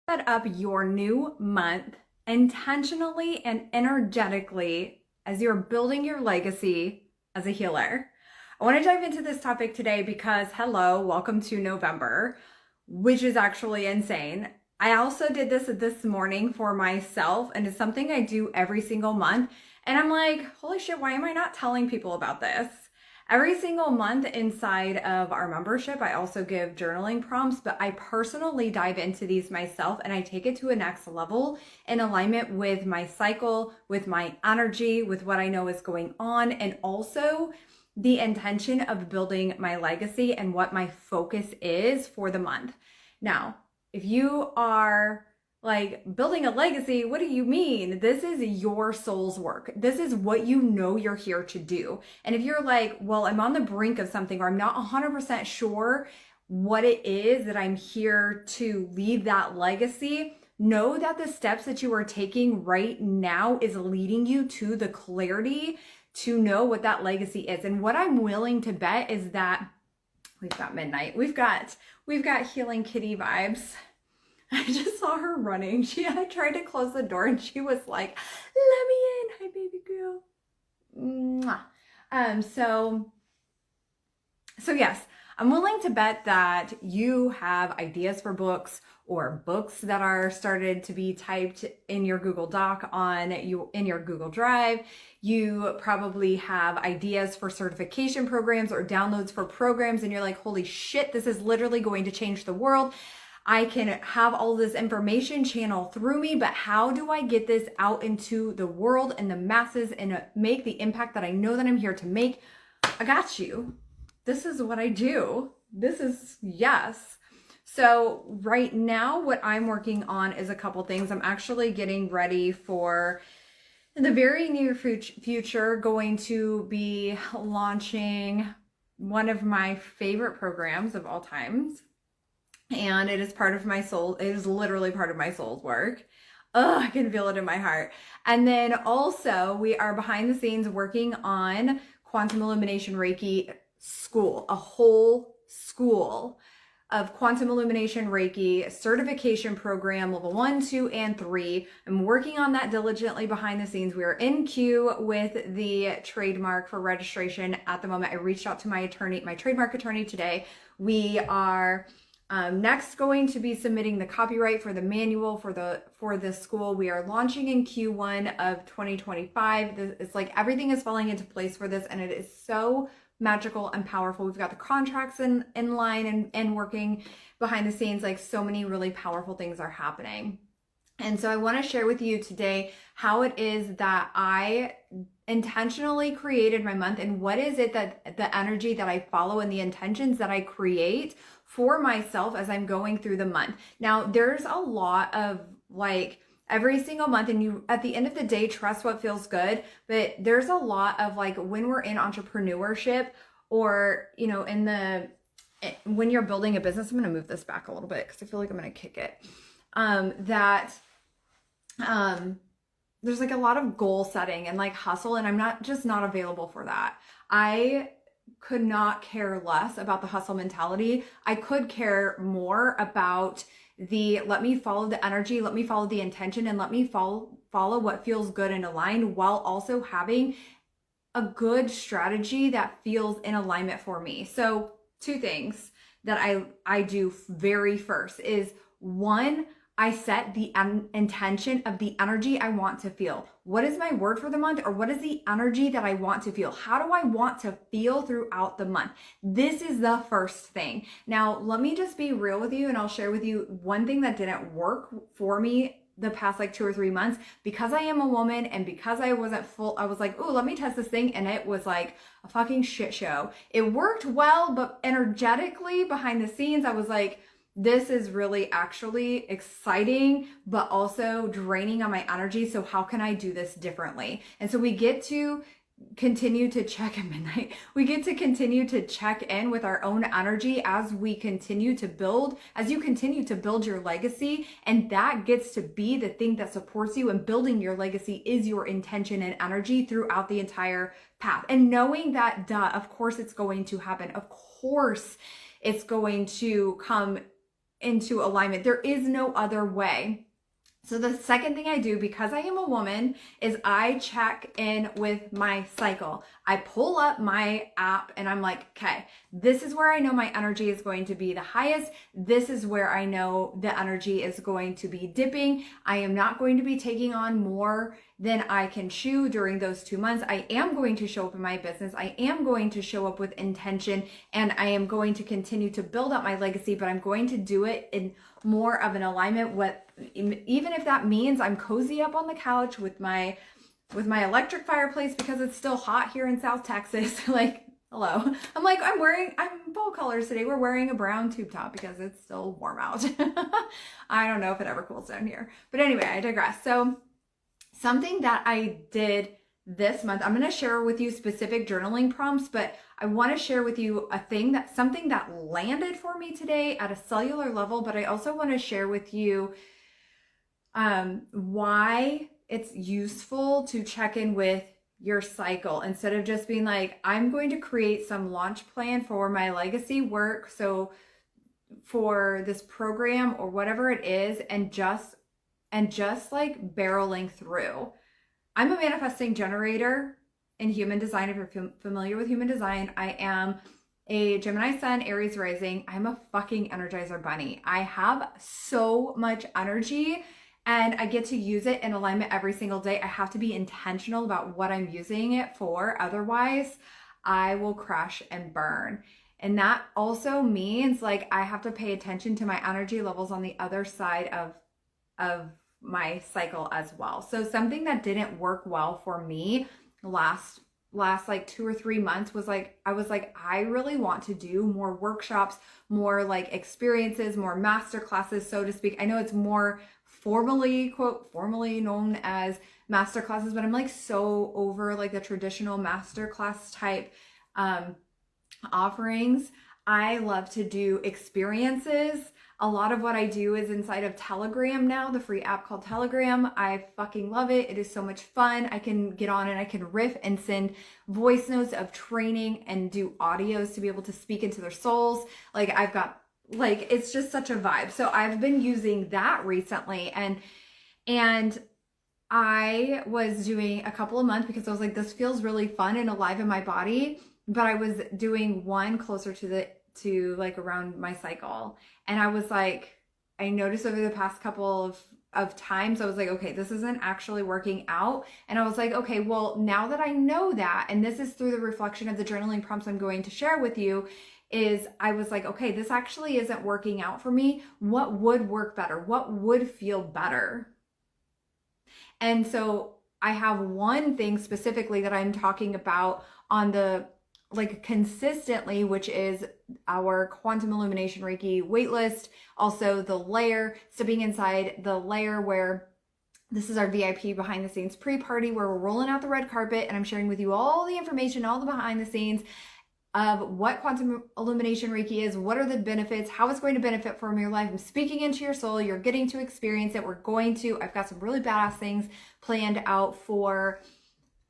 Set up your new month intentionally and energetically as you're building your legacy as a healer. I want to dive into this topic today because, hello, welcome to November, which is actually insane. I also did this morning for myself, and it's something I do every single month. And I'm like, holy shit, why am I not telling people about this? Every single month inside of our membership, I also give journaling prompts, but I personally dive into these myself and I take it to a next level in alignment with my cycle, with my energy, with what I know is going on, and also the intention of building my legacy and what my focus is for the month. Now, if you are like building a legacy, what do you mean? This is your soul's work. This is what you know you're here to do. And if you're like, well, I'm on the brink of something, or I'm not 100% sure what it is that I'm here to leave that legacy, know that the steps that you are taking right now is leading you to the clarity to know what that legacy is. And what I'm willing to bet is that we've got midnight. We've got healing kitty vibes. I just saw her running. I tried to close the door and she was like, let me in. Hi, baby girl. Mwah. So yes, I'm willing to bet that you have ideas for books or books that are started to be typed in your Google Doc in your Google Drive. You probably have ideas for certification programs or downloads for programs, and you're like, holy shit, this is literally going to change the world. I can have all this information channel through me, but how do I get this out into the world and the masses and make the impact that I know that I'm here to make? I got you. This is what I do. Yes. So right now, what I'm working on is a couple things. I'm actually getting ready for the very near future, going to be launching one of my favorite programs of all times. And it is part of my soul. It is literally part of my soul's work. Oh, I can feel it in my heart. And then also we are behind the scenes working on Quantum Illumination Reiki school, a whole school of Quantum Illumination Reiki certification program, level 1, 2, and 3. I'm working on that diligently behind the scenes. We are in queue with the trademark for registration at the moment. I reached out to my trademark attorney today. We are next going to be submitting the copyright for the manual for this school. We are launching in Q1 of 2025. It's like everything is falling into place for this, and it is so magical and powerful. We've got the contracts in line and working behind the scenes. Like, so many really powerful things are happening. And so I want to share with you today how it is that I intentionally created my month, and what is it that the energy that I follow and the intentions that I create for myself as I'm going through the month. Now, there's a lot of like every single month, and you at the end of the day trust what feels good, but there's a lot of like when we're in entrepreneurship, or when you're building a business. I'm going to move this back a little bit because I feel like I'm going to kick it. There's like a lot of goal setting and like hustle, and I'm not available for that. I could not care less about the hustle mentality. I could care more about let me follow the energy, let me follow the intention, and let me follow what feels good and aligned, while also having a good strategy that feels in alignment for me. So two things that I do very first is, one, I set the intention of the energy I want to feel. What is my word for the month, or what is the energy that I want to feel? How do I want to feel throughout the month? This is the first thing. Now, let me just be real with you, and I'll share with you one thing that didn't work for me the past like 2 or 3 months, because I am a woman and because I wasn't full. I was like, oh, let me test this thing. And it was like a fucking shit show. It worked well, but energetically behind the scenes, I was like, this is really actually exciting, but also draining on my energy. So how can I do this differently? And so we get to continue to check at midnight. We get to continue to check in with our own energy as we continue to build, as you continue to build your legacy. And that gets to be the thing that supports you. And building your legacy is your intention and energy throughout the entire path. And knowing that, of course it's going to happen. Of course it's going to come into alignment. There is no other way. So the second thing I do, because I am a woman, is I check in with my cycle. I pull up my app and I'm like, okay, this is where I know my energy is going to be the highest. This is where I know the energy is going to be dipping. I am not going to be taking on more than I can chew during those 2 months. I am going to show up in my business. I am going to show up with intention, and I am going to continue to build up my legacy, but I'm going to do it in more of an alignment with, even if that means I'm cozy up on the couch with my electric fireplace because it's still hot here in South Texas. Like, hello. I'm fall colors today. We're wearing a brown tube top because it's still warm out. I don't know if it ever cools down here. But anyway, I digress. So something that I did this month, I'm going to share with you specific journaling prompts, but I want to share with you something that landed for me today at a cellular level, but I also want to share with you why it's useful to check in with your cycle instead of just being like, I'm going to create some launch plan for my legacy work. So for this program or whatever it is, and just like barreling through. I'm a manifesting generator in human design. If you're familiar with human design, I am a Gemini sun, Aries rising. I'm a fucking energizer bunny. I have so much energy and I get to use it in alignment every single day. I have to be intentional about what I'm using it for. Otherwise, I will crash and burn. And that also means like I have to pay attention to my energy levels on the other side of my cycle as well. So something that didn't work well for me last like 2 or 3 months was like, I really want to do more workshops, more like experiences, more master classes, so to speak. I know it's more formally known as master classes, but I'm like so over like the traditional master class type offerings. I love to do experiences. A lot of what I do is inside of Telegram now, the free app called Telegram. I fucking love it. It is so much fun. I can get on and I can riff and send voice notes of training and do audios to be able to speak into their souls. Like it's just such a vibe. So I've been using that recently, and I was doing a couple of months because I was like, this feels really fun and alive in my body. But I was doing one closer to like around my cycle. And I was like, I noticed over the past couple of times, I was like, okay, this isn't actually working out. And I was like, okay, well, now that I know that, and this is through the reflection of the journaling prompts I'm going to share with you, is I was like, okay, this actually isn't working out for me. What would work better? What would feel better? And so I have one thing specifically that I'm talking about on the like consistently, which is our quantum illumination Reiki waitlist. Also the layer, stepping inside the layer where this is our VIP behind the scenes pre-party where we're rolling out the red carpet and I'm sharing with you all the information, all the behind the scenes of what quantum illumination Reiki is, what are the benefits, how it's going to benefit from your life. I'm speaking into your soul. You're getting to experience it. I've got some really badass things planned out for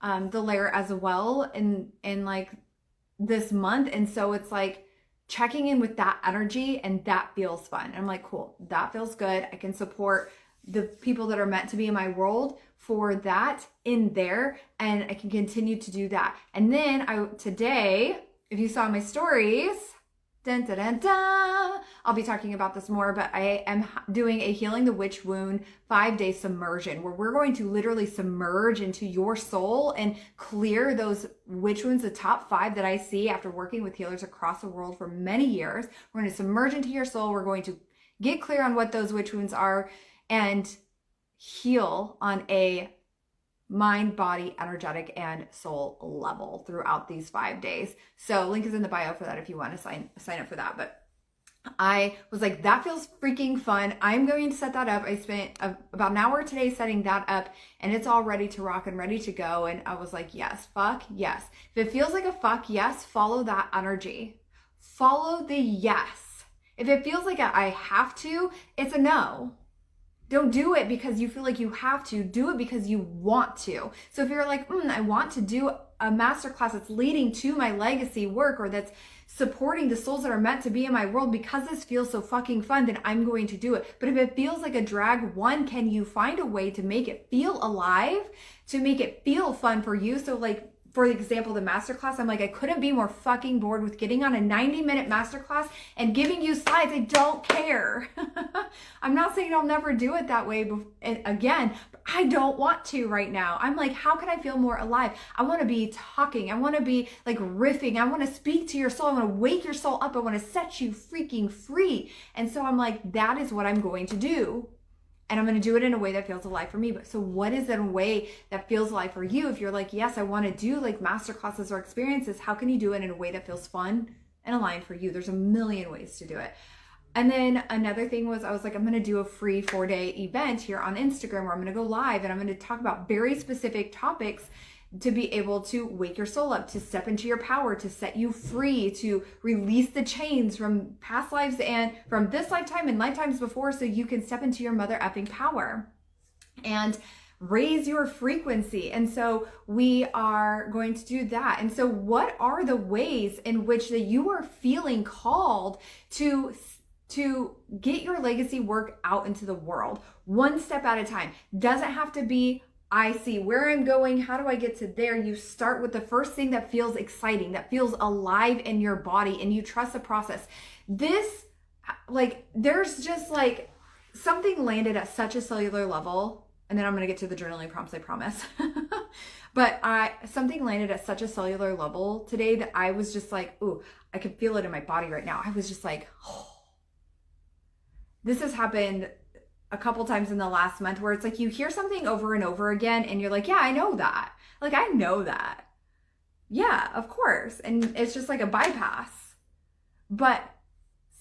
the layer as well in like this month. And so it's like checking in with that energy, and that feels fun. And I'm like, cool, that feels good. I can support the people that are meant to be in my world for that in there, and I can continue to do that. And then today, if you saw my stories, dun, dun, dun, dun, I'll be talking about this more, but I am doing a Healing the Witch Wound 5-day submersion where we're going to literally submerge into your soul and clear those witch wounds, the top 5 that I see after working with healers across the world for many years. We're going to submerge into your soul. We're going to get clear on what those witch wounds are and heal on a mind, body, energetic, and soul level throughout these 5 days. So link is in the bio for that if you want to sign up for that. But I was like, that feels freaking fun. I'm going to set that up. I spent about an hour today setting that up, and it's all ready to rock and ready to go. And I was like, yes, fuck yes. If it feels like a fuck yes, follow that energy. Follow the yes. If it feels like I have to, it's a no. Don't do it because you feel like you have to. Do it because you want to. So if you're like, I want to do a masterclass that's leading to my legacy work, or that's supporting the souls that are meant to be in my world because this feels so fucking fun, then I'm going to do it. But if it feels like a drag, one, can you find a way to make it feel alive, to make it feel fun for you? So like, for example, the masterclass, I'm like, I couldn't be more fucking bored with getting on a 90-minute masterclass and giving you slides. I don't care. I'm not saying I'll never do it that way again, but I don't want to right now. I'm like, how can I feel more alive? I want to be talking. I want to be like riffing. I want to speak to your soul. I want to wake your soul up. I want to set you freaking free. And so I'm like, that is what I'm going to do. And I'm going to do it in a way that feels alive for me. But so what is a way that feels alive for you? If you're like, yes, I want to do like masterclasses or experiences, how can you do it in a way that feels fun and aligned for you? There's a million ways to do it. And then another thing was, I was like, I'm going to do a free 4-day event here on Instagram where I'm going to go live and I'm going to talk about very specific topics to be able to wake your soul up, to step into your power, to set you free, to release the chains from past lives and from this lifetime and lifetimes before, so you can step into your mother effing power and raise your frequency. And so we are going to do that. And so what are the ways in which that you are feeling called to get your legacy work out into the world, one step at a time? Doesn't have to be, I see where I'm going, how do I get to there? You start with the first thing that feels exciting, that feels alive in your body, and you trust the process. This, like, there's just like something landed at such a cellular level, and then I'm gonna get to the journaling prompts, I promise. But something landed at such a cellular level today that I was just like, ooh, I could feel it in my body right now. I was just like, oh. This has happened a couple times in the last month where it's like you hear something over and over again and you're like, yeah, I know that. Like, I know that. Yeah, of course. And it's just like a bypass. But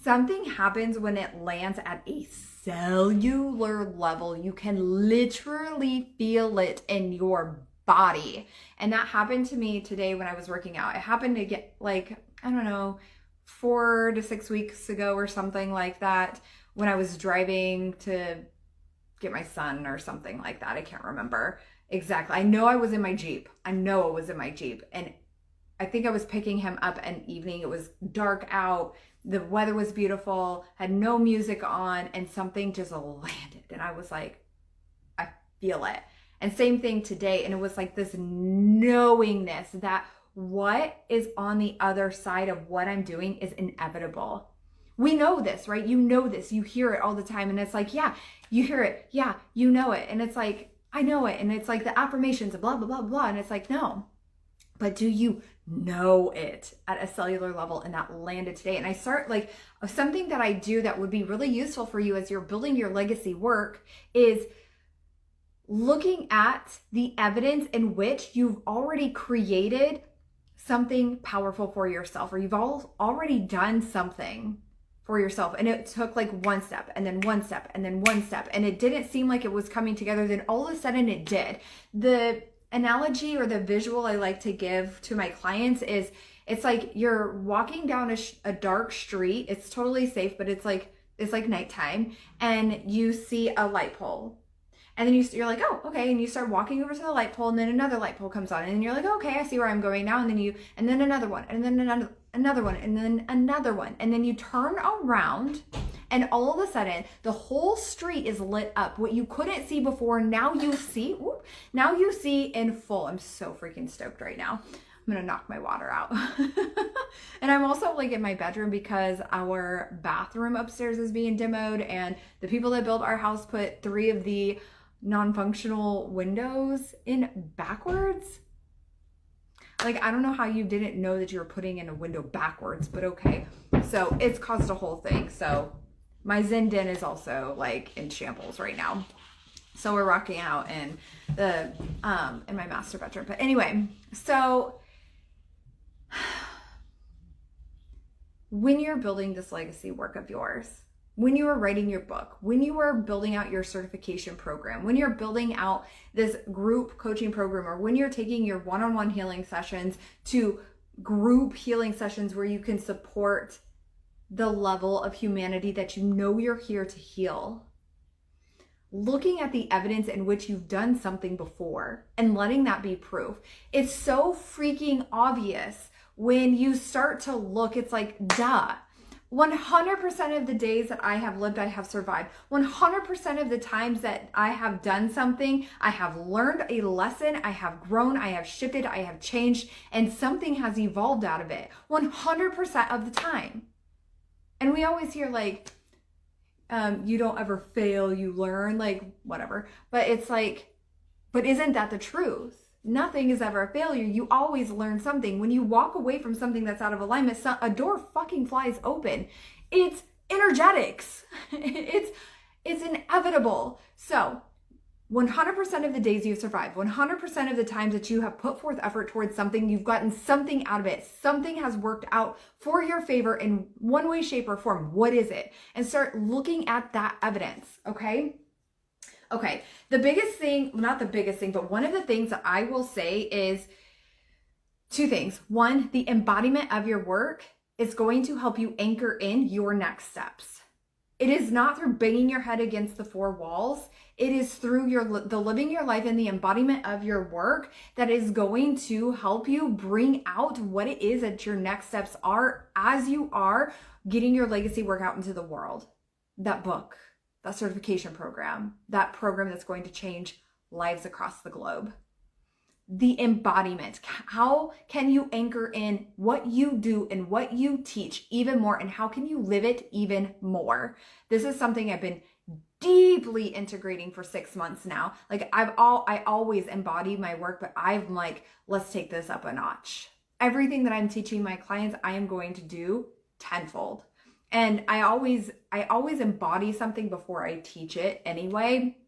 something happens when it lands at a cellular level. You can literally feel it in your body. And that happened to me today when I was working out. It happened to get like, I don't know, 4 to 6 weeks ago or something like that, when I was driving to get my son or something like that. I can't remember exactly. I know I was in my Jeep. And I think I was picking him up an evening. It was dark out. The weather was beautiful, had no music on, and something just landed. And I was like, I feel it. And same thing today. And it was like this knowingness that what is on the other side of what I'm doing is inevitable. We know this, right? You know this. You hear it all the time. And it's like, yeah, you hear it. Yeah, you know it. And it's like, I know it. And it's like the affirmations of blah, blah, blah, blah. And it's like, no. But do you know it at a cellular level? And that landed today. And I start like something that I do that would be really useful for you as you're building your legacy work is looking at the evidence in which you've already created something powerful for yourself, or you've already done something for yourself. And it took like one step and then one step and then one step. And it didn't seem like it was coming together. Then all of a sudden it did. The analogy or the visual I like to give to my clients is it's like you're walking down a dark street. It's totally safe, but it's like nighttime, and you see a light pole. And then you're like, oh, okay. And you start walking over to the light pole, and then another light pole comes on, and then you're like, okay, I see where I'm going now. And then another one, and then another one, and then another one. And then you turn around, and all of a sudden the whole street is lit up. What you couldn't see before, now you see, now you see in full. I'm so freaking stoked right now. I'm gonna knock my water out. And I'm also like in my bedroom because our bathroom upstairs is being demoed, and the people that built our house put 3 of the non-functional windows in backwards. Like, I don't know how you didn't know that you were putting in a window backwards, but okay. So it's caused a whole thing. So my Zen den is also like in shambles right now. So we're rocking out in the in my master bedroom. But anyway, so when you're building this legacy work of yours, when you are writing your book, when you are building out your certification program, when you're building out this group coaching program, or when you're taking your one-on-one healing sessions to group healing sessions where you can support the level of humanity that you know you're here to heal, looking at the evidence in which you've done something before and letting that be proof. It's so freaking obvious When you start to look, it's like, duh. 100% of the days that I have lived, I have survived. 100% of the times that I have done something, I have learned a lesson, I have grown, I have shifted, I have changed, and something has evolved out of it. 100% of the time. And we always hear like, you don't ever fail, you learn, like whatever. But it's like, but isn't that the truth? Nothing is ever a failure. You always learn something. When you walk away from something that's out of alignment, a door fucking flies open. It's energetics. It's inevitable. So 100% of the days you've survived, 100% of the times that you have put forth effort towards something, you've gotten something out of it. Something has worked out for your favor in one way, shape, or form. What is it? And start looking at that evidence, okay? Okay, the biggest thing, not the biggest thing, but one of the things that I will say is two things. One, the embodiment of your work is going to help you anchor in your next steps. It is not through banging your head against the four walls. It is through the living your life and the embodiment of your work that is going to help you bring out what it is that your next steps are as you are getting your legacy work out into the world. That book, that certification program, that program that's going to change lives across the globe. The embodiment. How can you anchor in what you do and what you teach even more, and how can you live it even more? This is something I've been deeply integrating for 6 months now. Like I always embody my work, but I'm like, let's take this up a notch. Everything that I'm teaching my clients, I am going to do tenfold. And I always embody something before I teach it anyway.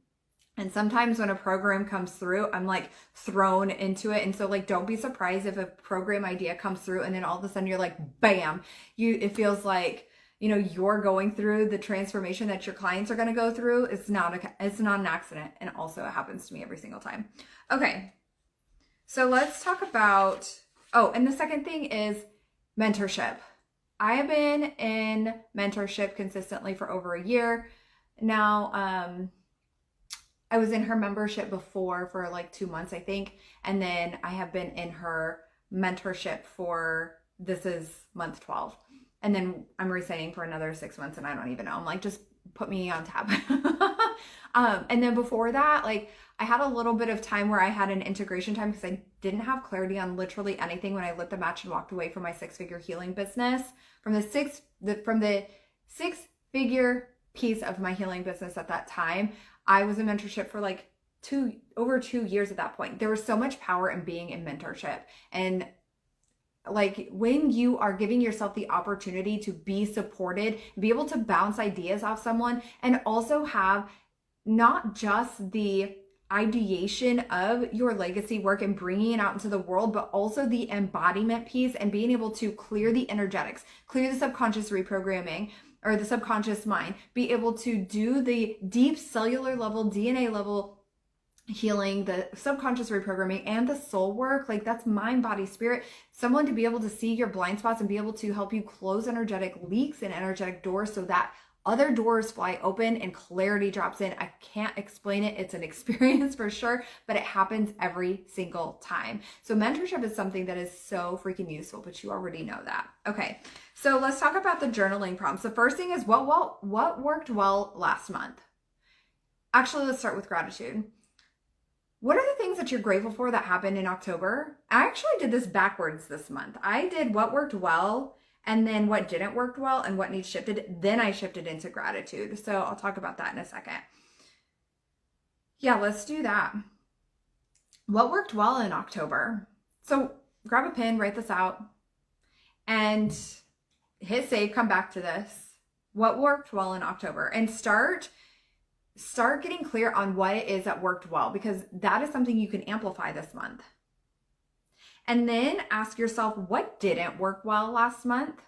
And sometimes when a program comes through, I'm like thrown into it. And so like, don't be surprised if a program idea comes through and then all of a sudden you're like, bam, it feels like, you're going through the transformation that your clients are going to go through. It's not an accident. And also it happens to me every single time. Okay. So let's talk about, and the second thing is mentorship. I have been in mentorship consistently for over a year now. I was in her membership before for like 2 months, I think. And then I have been in her mentorship this is month 12. And then I'm resigning for another 6 months and I don't even know. I'm like, just put me on tab. And then before that, like I had a little bit of time where I had an integration time because I didn't have clarity on literally anything when I lit the match and walked away from my 6-figure healing business. From the six-figure piece of my healing business at that time, I was in mentorship for like over 2 years at that point. There was so much power in being in mentorship. And like when you are giving yourself the opportunity to be supported, be able to bounce ideas off someone, and also have not just the ideation of your legacy work and bringing it out into the world, but also the embodiment piece and being able to clear the energetics, clear the subconscious reprogramming or the subconscious mind, be able to do the deep cellular level, DNA level healing, the subconscious reprogramming, and the soul work. Like that's mind, body, spirit. Someone to be able to see your blind spots and be able to help you close energetic leaks and energetic doors so that other doors fly open and clarity drops in. I can't explain it. It's an experience for sure, but it happens every single time. So mentorship is something that is so freaking useful, but you already know that. Okay. So let's talk about the journaling prompts. The first thing is what worked well last month? Actually, let's start with gratitude. What are the things that you're grateful for that happened in October? I actually did this backwards this month. I did what worked well, and then what didn't work well, and what needs shifted. Then I shifted into gratitude. So I'll talk about that in a second. Yeah, let's do that. What worked well in October? So grab a pen, write this out, and hit save, come back to this. What worked well in October? And start getting clear on what it is that worked well, because that is something you can amplify this month. And then ask yourself, what didn't work well last month?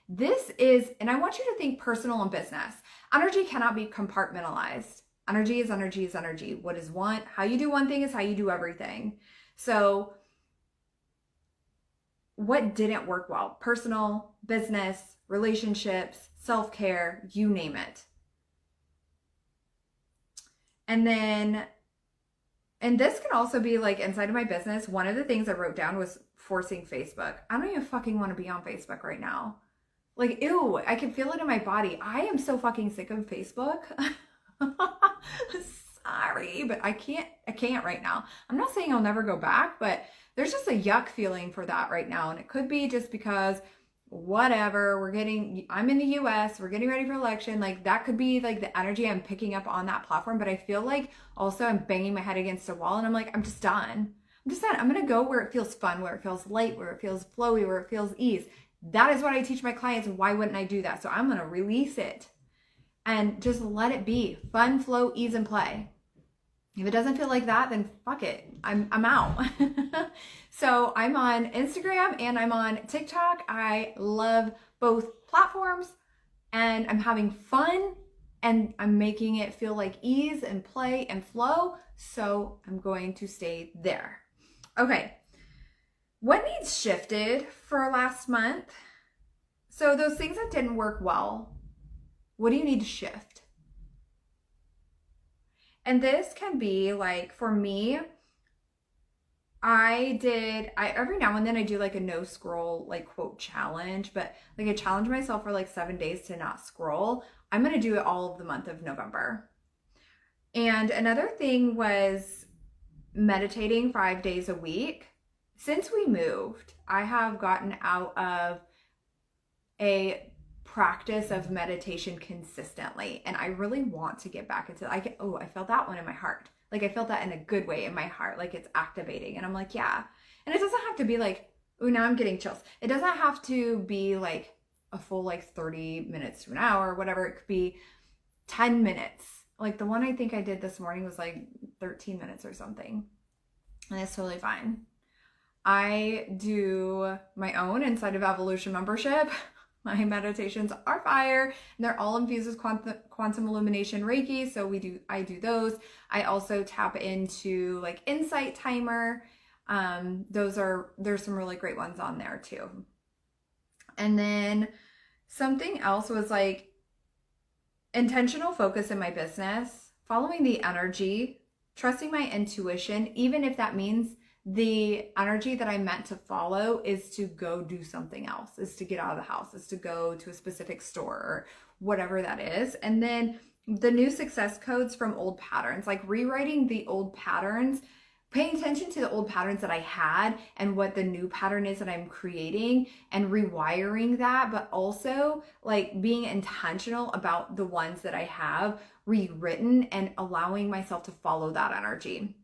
This is, and I want you to think personal and business. Energy cannot be compartmentalized. Energy is energy is energy. What is one? How you do one thing is how you do everything. So what didn't work well? Personal, business, relationships, self-care, you name it. And then And this can also be like inside of my business. One of the things I wrote down was forcing Facebook. I don't even fucking want to be on Facebook right now. Like, ew, I can feel it in my body. I am so fucking sick of Facebook. Sorry, but I can't right now. I'm not saying I'll never go back, but there's just a yuck feeling for that right now. And it could be just because whatever, I'm in the US, we're getting ready for election. Like that could be like the energy I'm picking up on that platform. But I feel like also I'm banging my head against a wall and I'm like, I'm just done. I'm just done. I'm going to go where it feels fun, where it feels light, where it feels flowy, where it feels ease. That is what I teach my clients. Why wouldn't I do that? So I'm going to release it and just let it be fun, flow, ease, and play. If it doesn't feel like that, then fuck it. I'm out. So I'm on Instagram and I'm on TikTok. I love both platforms and I'm having fun and I'm making it feel like ease and play and flow. So I'm going to stay there. Okay. What needs shifted for last month? So those things that didn't work well, what do you need to shift? And this can be like, for me, every now and then I do like a no scroll, like quote challenge, but like I challenge myself for like 7 days to not scroll. I'm going to do it all of the month of November. And another thing was meditating 5 days a week. Since we moved, I have gotten out of a practice of meditation consistently, and I really want to get back into I felt that one in my heart. Like I felt that in a good way in my heart, like it's activating. And I'm like, yeah. And it doesn't have to be like, oh, now I'm getting chills. It doesn't have to be like a full like 30 minutes to an hour, whatever. It could be 10 minutes. Like the one I think I did this morning was like 13 minutes or something. And it's totally fine. I do my own inside of Evolution membership. My meditations are fire, and they're all infused with quantum illumination Reiki. So I do those. I also tap into like Insight Timer. There's some really great ones on there too. And then something else was like intentional focus in my business, following the energy, trusting my intuition, even if that means the energy that I meant to follow is to go do something else, is to get out of the house, is to go to a specific store or whatever that is. And then the new success codes from old patterns, like rewriting the old patterns, paying attention to the old patterns that I had and what the new pattern is that I'm creating and rewiring that, but also like being intentional about the ones that I have rewritten and allowing myself to follow that energy.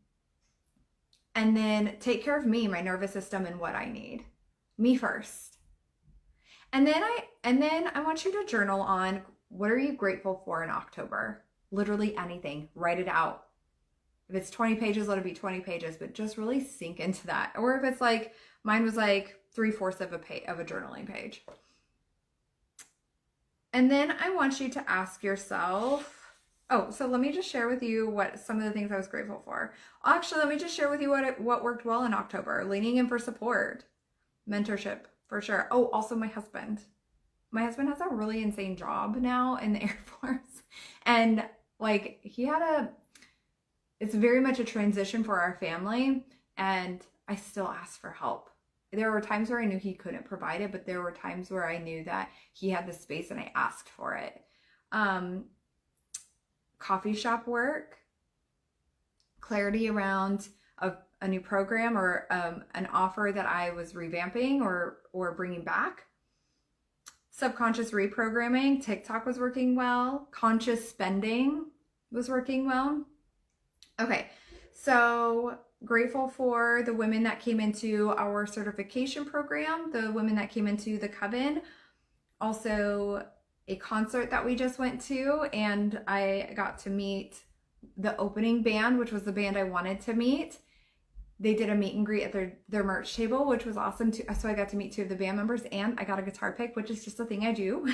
And then take care of me, my nervous system, and what I need. Me first. And then I want you to journal on what are you grateful for in October? Literally anything. Write it out. If it's 20 pages, let it be 20 pages, but just really sink into that. Or if it's like, mine was like 3/4 of a journaling page. And then I want you to ask yourself, so let me just share with you what some of the things I was grateful for. Actually, let me just share with you what worked well in October. Leaning in for support, mentorship for sure. Oh, also my husband. My husband has a really insane job now in the Air Force. And like it's very much a transition for our family. And I still ask for help. There were times where I knew he couldn't provide it, but there were times where I knew that he had the space and I asked for it. Coffee shop work, clarity around a new program or an offer that I was revamping or bringing back. Subconscious reprogramming, TikTok was working well. Conscious spending was working well. Okay, so grateful for the women that came into our certification program, the women that came into the Coven. Also, a concert that we just went to, and I got to meet the opening band, which was the band I wanted to meet. They did a meet and greet at their merch table, which was awesome too. So I got to meet 2 of the band members, and I got a guitar pick, which is just a thing I do.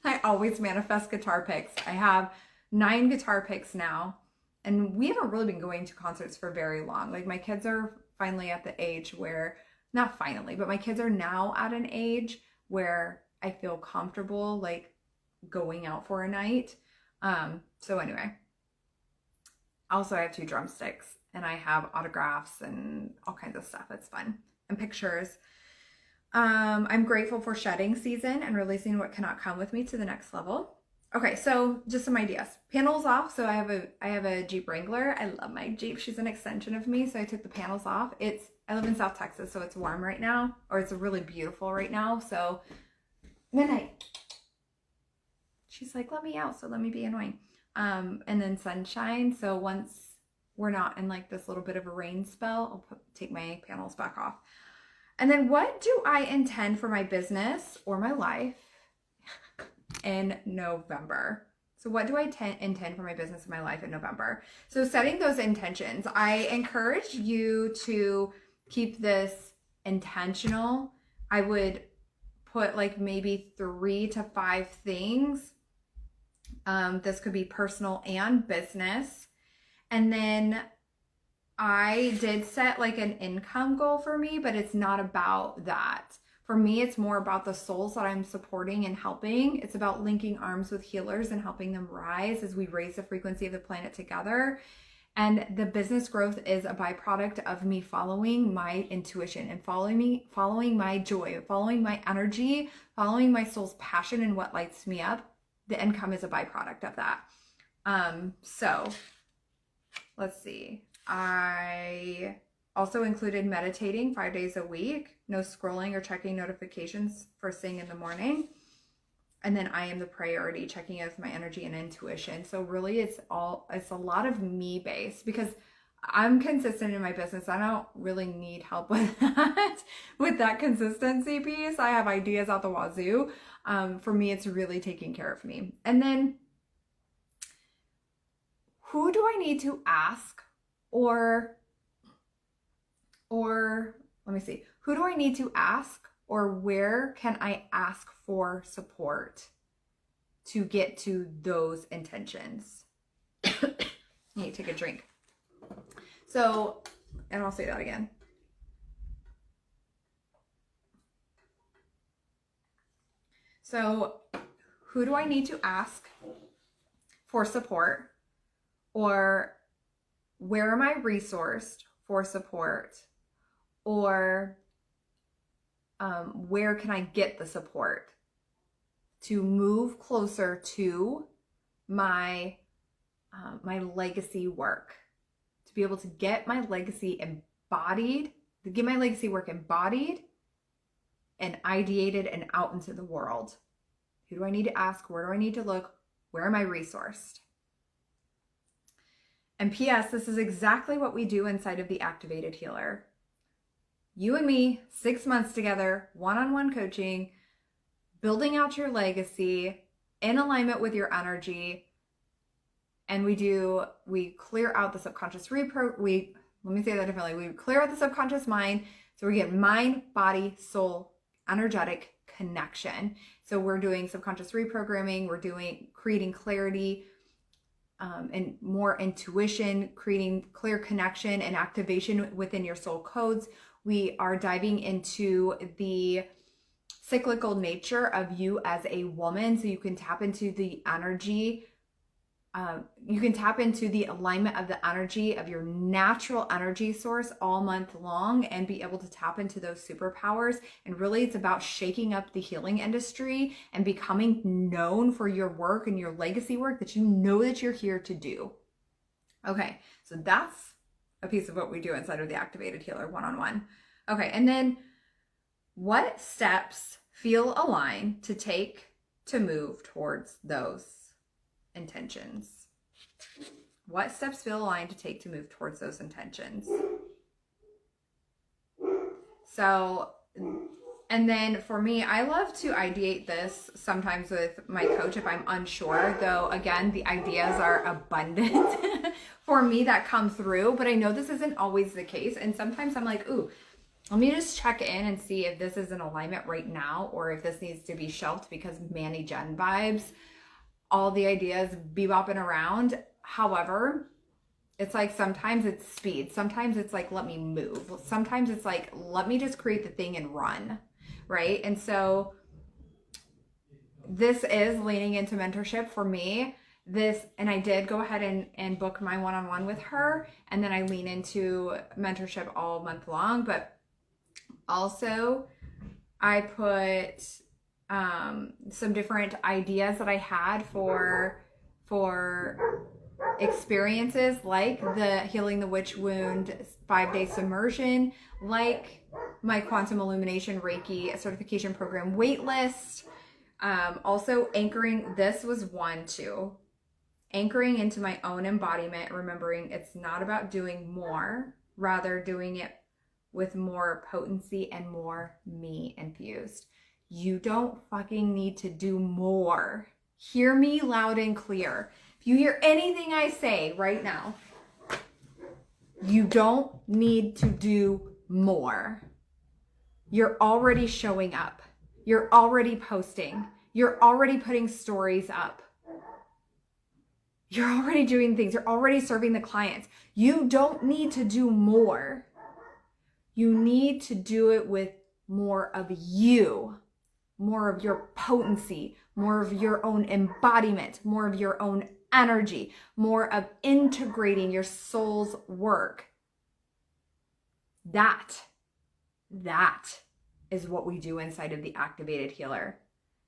I always manifest guitar picks. I have 9 guitar picks now, and we haven't really been going to concerts for very long. Like my kids are finally at the age where, not finally, but my kids are now at an age where I feel comfortable like going out for a night. So anyway, Also, I have 2 drumsticks and I have autographs and all kinds of stuff. It's fun. And pictures. I'm grateful for shedding season and releasing what cannot come with me to the next level. Okay, so just some ideas. Panels off. So I have a Jeep Wrangler. I love my Jeep. She's an extension of me. So I took the panels off. I live in South Texas, so it's warm right now, or it's really beautiful right now. So midnight. She's like, let me out, so let me be annoying. And then sunshine. So once we're not in like this little bit of a rain spell, I'll take my panels back off. And then what do I intend for my business or my life in November? So what do I intend for my business and my life in November? So setting those intentions, I encourage you to keep this intentional. I would put like maybe 3 to 5 things. This could be personal and business. And then I did set like an income goal for me, but it's not about that. For me, it's more about the souls that I'm supporting and helping. It's about linking arms with healers and helping them rise as we raise the frequency of the planet together. And the business growth is a byproduct of me following my intuition and following my joy, following my energy, following my soul's passion and what lights me up. The income is a byproduct of that. So let's see. I also included meditating 5 days a week, no scrolling or checking notifications first thing in the morning. And then I am the priority, checking in with my energy and intuition. So really it's a lot of me based because I'm consistent in my business. I don't really need help with that consistency piece. I have ideas out the wazoo. For me, it's really taking care of me. And then who do I need to ask or let me see, who do I need to ask or where can I ask for support to get to those intentions? I need to take a drink. So, and I'll say that again. So, who do I need to ask for support? Or where am I resourced for support? Or where can I get the support to move closer to my legacy work, to be able to get my legacy embodied, to get my legacy work embodied and ideated and out into the world? Who do I need to ask? Where do I need to look? Where am I resourced? And P.S., this is exactly what we do inside of the Activated Healer. You and me, 6 months together, one-on-one coaching, building out your legacy in alignment with your energy. And we clear out the subconscious let me say that differently. We clear out the subconscious mind. So we get mind, body, soul, energetic connection. So we're doing subconscious reprogramming. We're creating clarity, and more intuition, creating clear connection and activation within your soul codes. We are diving into the cyclical nature of you as a woman, so you can tap into the energy. You can tap into the alignment of the energy of your natural energy source all month long and be able to tap into those superpowers. And really it's about shaking up the healing industry and becoming known for your work and your legacy work that you know that you're here to do. Okay, so that's a piece of what we do inside of the Activated Healer one-on-one. Okay, and then what steps feel aligned to take to move towards those intentions? What steps feel aligned to take to move towards those intentions? So, and then for me, I love to ideate this sometimes with my coach if I'm unsure, though again, the ideas are abundant for me that come through, but I know this isn't always the case. And sometimes I'm like, ooh, let me just check in and see if this is in alignment right now, or if this needs to be shelved because Manny Jen vibes, all the ideas bebopping around. However, it's like sometimes it's speed. Sometimes it's like, let me move. Sometimes it's like, let me just create the thing and run, right? And so this is leaning into mentorship for me. this, and I did go ahead and book my one-on-one with her, and then I lean into mentorship all month long. But also I put some different ideas that I had for experiences, like the Healing the Witch Wound 5-day submersion, like my Quantum Illumination Reiki certification program waitlist. Also anchoring, this was one too. Anchoring into my own embodiment, remembering it's not about doing more, rather doing it with more potency and more me infused. You don't fucking need to do more. Hear me loud and clear. If you hear anything I say right now, you don't need to do more. You're already showing up. You're already posting. You're already putting stories up. You're already doing things. You're already serving the clients. You don't need to do more. You need to do it with more of you, more of your potency, more of your own embodiment, more of your own energy, more of integrating your soul's work. That is what we do inside of the Activated Healer.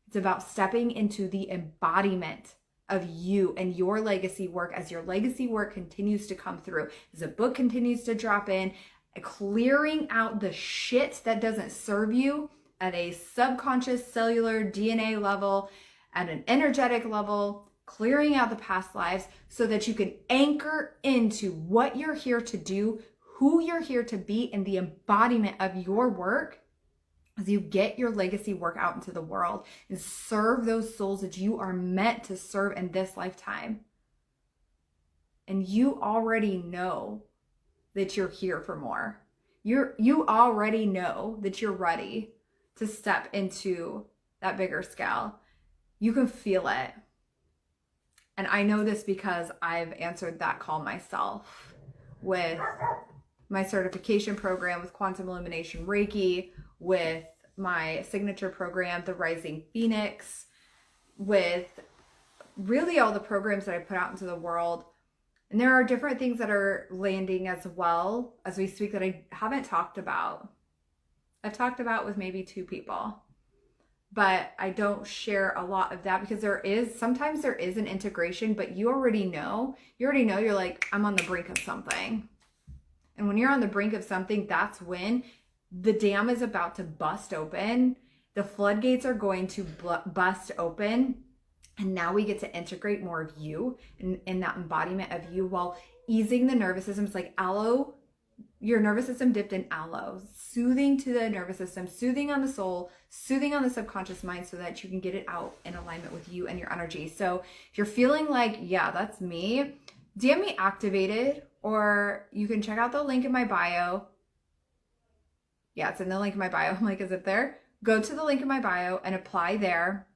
It's about stepping into the embodiment of you and your legacy work as your legacy work continues to come through, as the book continues to drop in, clearing out the shit that doesn't serve you at a subconscious cellular DNA level, at an energetic level, clearing out the past lives so that you can anchor into what you're here to do, who you're here to be, and the embodiment of your work as you get your legacy work out into the world and serve those souls that you are meant to serve in this lifetime. And you already know that you're here for more. You already know that you're ready to step into that bigger scale. You can feel it. And I know this because I've answered that call myself with my certification program with Quantum Illumination Reiki, with my signature program, the Rising Phoenix, with really all the programs that I put out into the world. And there are different things that are landing as well as we speak that I haven't talked about. I've talked about with maybe 2 people, but I don't share a lot of that because sometimes there is an integration, but you already know, you're like, I'm on the brink of something. And when you're on the brink of something, that's when the dam is about to bust open. The floodgates are going to bust open. And now we get to integrate more of you in that embodiment of you while easing the nervous system. It's like aloe, your nervous system dipped in aloe, soothing to the nervous system, soothing on the soul, soothing on the subconscious mind so that you can get it out in alignment with you and your energy. So if you're feeling like, yeah, that's me, DM me Activated, or you can check out the link in my bio. Yeah, it's in the link in my bio. I'm like, is it there? Go to the link in my bio and apply there.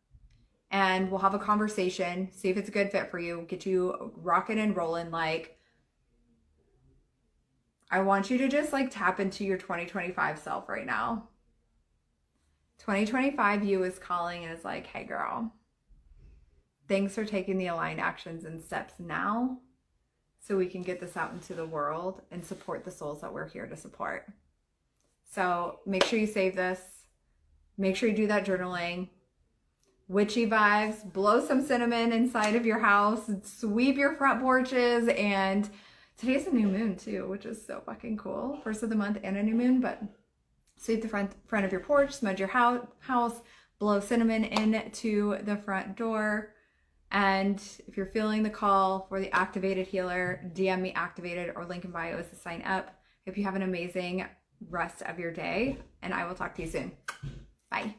And we'll have a conversation, see if it's a good fit for you, get you rocking and rolling. Like, I want you to just like tap into your 2025 self right now. 2025 you is calling and is like, hey girl, thanks for taking the aligned actions and steps now so we can get this out into the world and support the souls that we're here to support. So make sure you save this. Make sure you do that journaling. Witchy vibes, blow some cinnamon inside of your house, sweep your front porches, and today's a new moon too, which is so fucking cool. First of the month and a new moon, but sweep the front of your porch, smudge your house, blow cinnamon into the front door. And if you're feeling the call for the Activated Healer, DM me Activated or link in bio is to sign up. Hope you have an amazing rest of your day, and I will talk to you soon. Bye.